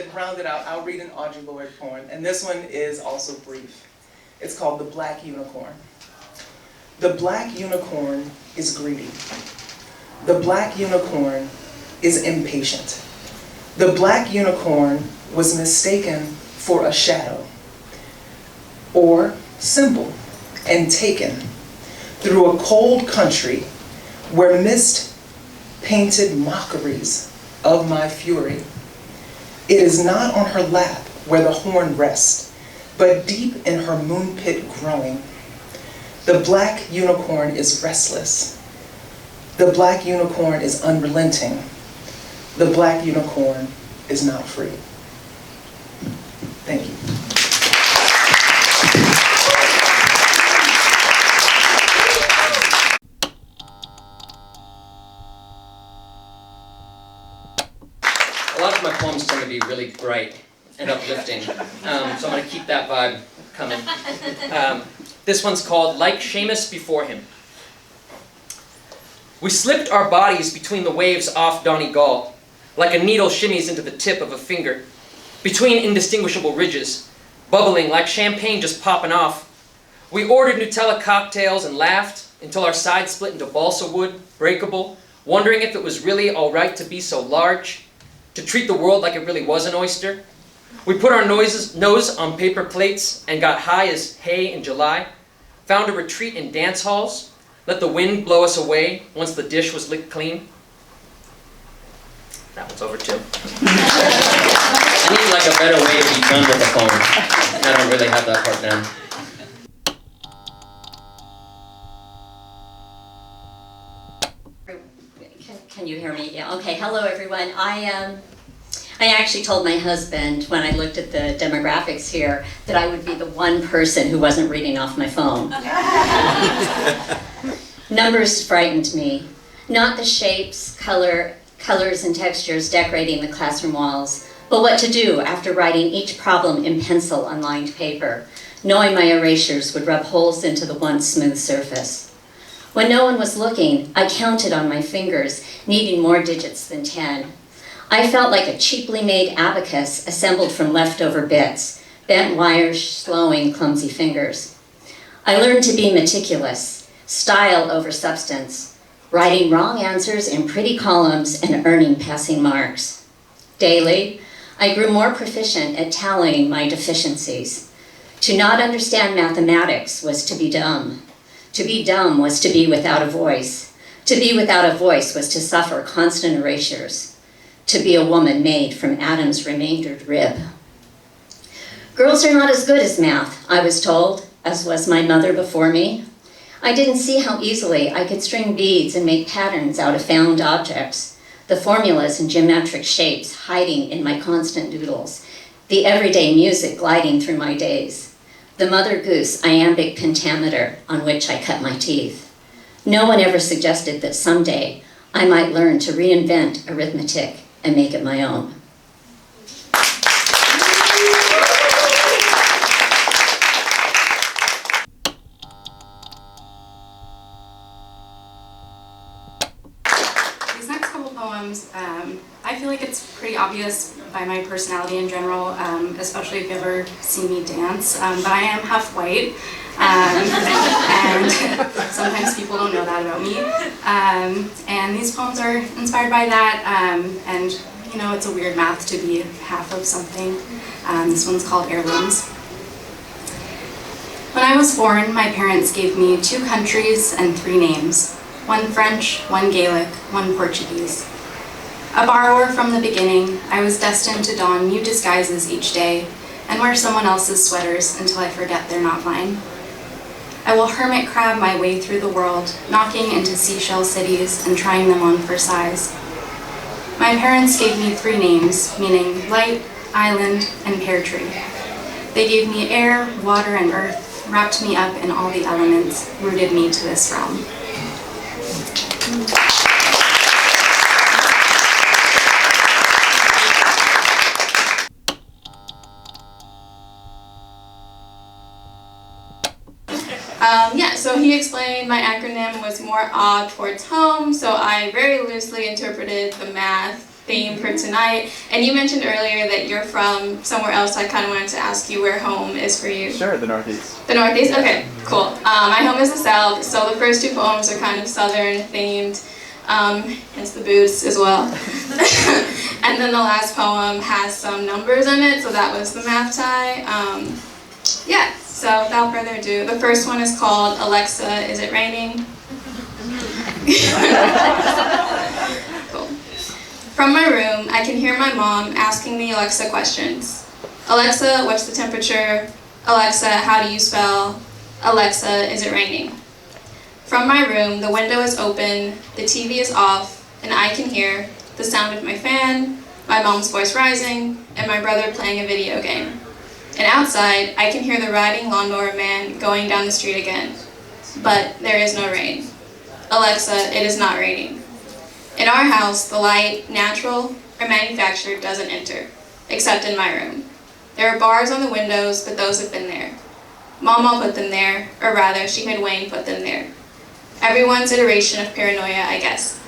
to round it out, I'll read an Audre Lorde poem, and this one is also brief. It's called The Black Unicorn. The black unicorn is greedy. The black unicorn is impatient. The black unicorn was mistaken for a shadow, or symbol, and taken through a cold country where mist painted mockeries of my fury. It is not on her lap where the horn rests, but deep in her moon pit growing. The black unicorn is restless. The black unicorn is unrelenting. The black unicorn is not free. Thank you. A lot of my poems tend to be really bright and uplifting, so I'm going to keep that vibe coming. This one's called Like Seamus Before Him. We slipped our bodies between the waves off Donegal, like a needle shimmies into the tip of a finger, between indistinguishable ridges, bubbling like champagne just popping off. We ordered Nutella cocktails and laughed until our sides split into balsa wood, breakable, wondering if it was really all right to be so large, to treat the world like it really was an oyster. We put our nose on paper plates and got high as hay in July, found a retreat in dance halls, let the wind blow us away once the dish was licked clean. That one's over too. I need like a better way to be done with a poem. I don't really have that part down. Can you hear me? Yeah. Okay. Hello, everyone. I actually told my husband when I looked at the demographics here that I would be the one person who wasn't reading off my phone. Numbers frightened me. Not the shapes, colors, and textures decorating the classroom walls, but what to do after writing each problem in pencil on lined paper, knowing my erasures would rub holes into the once smooth surface. When no one was looking, I counted on my fingers, needing more digits than 10. I felt like a cheaply made abacus assembled from leftover bits, bent wires slowing clumsy fingers. I learned to be meticulous, style over substance, writing wrong answers in pretty columns and earning passing marks. Daily, I grew more proficient at tallying my deficiencies. To not understand mathematics was to be dumb. To be dumb was to be without a voice. To be without a voice was to suffer constant erasures. To be a woman made from Adam's remaindered rib. Girls are not as good as math, I was told, as was my mother before me. I didn't see how easily I could string beads and make patterns out of found objects, the formulas and geometric shapes hiding in my constant doodles, the everyday music gliding through my days, the Mother Goose iambic pentameter on which I cut my teeth. No one ever suggested that someday I might learn to reinvent arithmetic and make it my own. These next couple poems, I feel like it's pretty obvious by my personality in general, especially if you ever see me dance, but I am half white. And sometimes people don't know that about me. And these poems are inspired by that, and you know, it's a weird math to be half of something. This one's called Heirlooms. When I was born, my parents gave me 2 countries and 3 names, 1 French, 1 Gaelic, 1 Portuguese. A borrower from the beginning, I was destined to don new disguises each day and wear someone else's sweaters until I forget they're not mine. I will hermit crab my way through the world, knocking into seashell cities and trying them on for size. My parents gave me 3 names, meaning light, island, and pear tree. They gave me air, water, and earth, wrapped me up in all the elements, rooted me to this realm. So he explained my acronym was more odd towards home, so I very loosely interpreted the math theme for tonight. And you mentioned earlier that you're from somewhere else, so I kind of wanted to ask you where home is for you. Sure, the Northeast. The Northeast? Okay, cool. My home is the South, so the first two poems are kind of Southern themed, hence the boots as well. And then the last poem has some numbers in it, so that was the math tie. Yeah, so without further ado, the first one is called Alexa, Is It Raining? Cool. From my room, I can hear my mom asking the Alexa questions. Alexa, what's the temperature? Alexa, how do you spell? Alexa, is it raining? From my room, the window is open, the TV is off, and I can hear the sound of my fan, my mom's voice rising, and my brother playing a video game. And outside, I can hear the riding lawnmower man going down the street again. But there is no rain. Alexa, it is not raining. In our house, the light, natural or manufactured, doesn't enter, except in my room. There are bars on the windows, but those have been there. Mama put them there, or rather, she had Wayne put them there. Everyone's iteration of paranoia, I guess.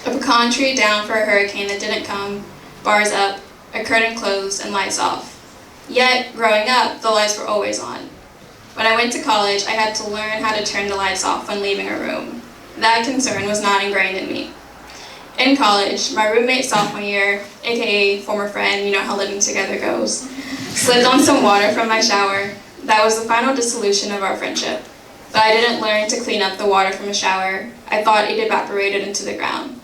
A pecan tree down for a hurricane that didn't come, bars up, a curtain closed, and lights off. Yet, growing up, the lights were always on. When I went to college, I had to learn how to turn the lights off when leaving a room. That concern was not ingrained in me. In college, my roommate sophomore year, aka former friend, you know how living together goes, slipped on some water from my shower. That was the final dissolution of our friendship. But I didn't learn to clean up the water from a shower. I thought it evaporated into the ground.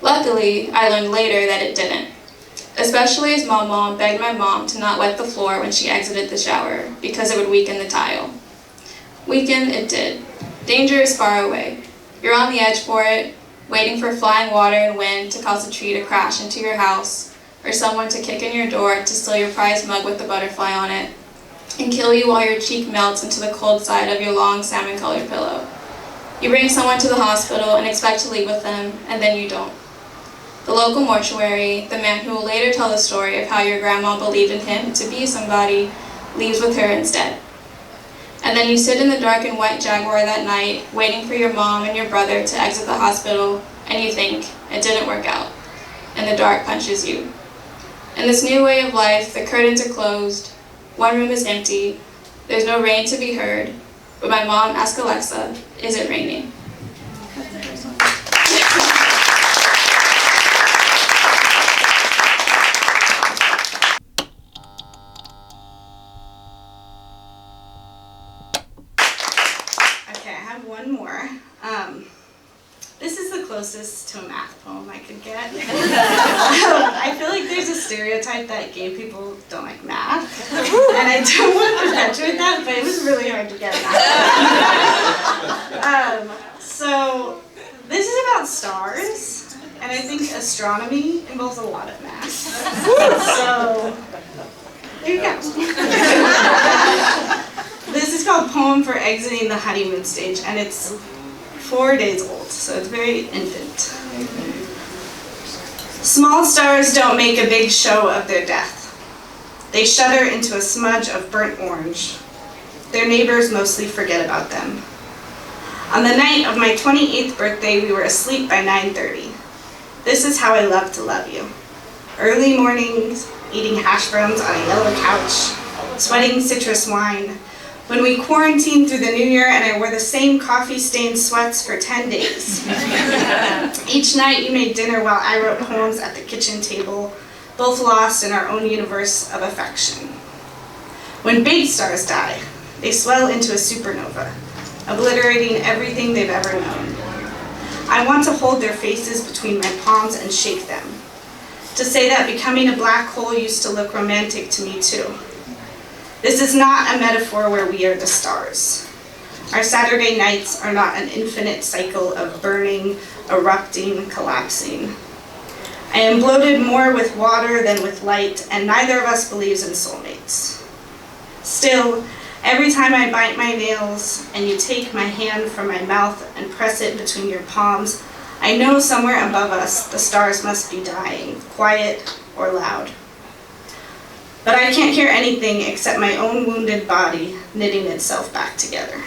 Luckily, I learned later that it didn't. Especially as Mom begged my mom to not wet the floor when she exited the shower, because it would weaken the tile. Weaken it did. Danger is far away. You're on the edge for it, waiting for flying water and wind to cause a tree to crash into your house, or someone to kick in your door to steal your prized mug with a butterfly on it, and kill you while your cheek melts into the cold side of your long salmon-colored pillow. You bring someone to the hospital and expect to leave with them, and then you don't. The local mortuary, the man who will later tell the story of how your grandma believed in him to be somebody, leaves with her instead. And then you sit in the dark and white Jaguar that night, waiting for your mom and your brother to exit the hospital, and you think, it didn't work out. And the dark punches you. In this new way of life, the curtains are closed, one room is empty, there's no rain to be heard, but my mom asked Alexa, is it raining? One more. This is the closest to a math poem I could get. I feel like there's a stereotype that gay people don't like math, and I don't want to perpetuate that, but it was really hard to get math. So this is about stars, and I think astronomy involves a lot of math. So there you go. This is called Poem for Exiting the Honeymoon Stage, and it's 4 days old, so it's very infant. Small stars don't make a big show of their death. They shudder into a smudge of burnt orange. Their neighbors mostly forget about them. On the night of my 28th birthday, we were asleep by 9:30. This is how I love to love you. Early mornings, eating hash browns on a yellow couch, sweating citrus wine. When we quarantined through the new year and I wore the same coffee-stained sweats for 10 days. Each night you made dinner while I wrote poems at the kitchen table, both lost in our own universe of affection. When big stars die, they swell into a supernova, obliterating everything they've ever known. I want to hold their faces between my palms and shake them, to say that becoming a black hole used to look romantic to me too. This is not a metaphor where we are the stars. Our Saturday nights are not an infinite cycle of burning, erupting, collapsing. I am bloated more with water than with light, and neither of us believes in soulmates. Still, every time I bite my nails and you take my hand from my mouth and press it between your palms, I know somewhere above us the stars must be dying, quiet or loud. But I can't hear anything except my own wounded body knitting itself back together.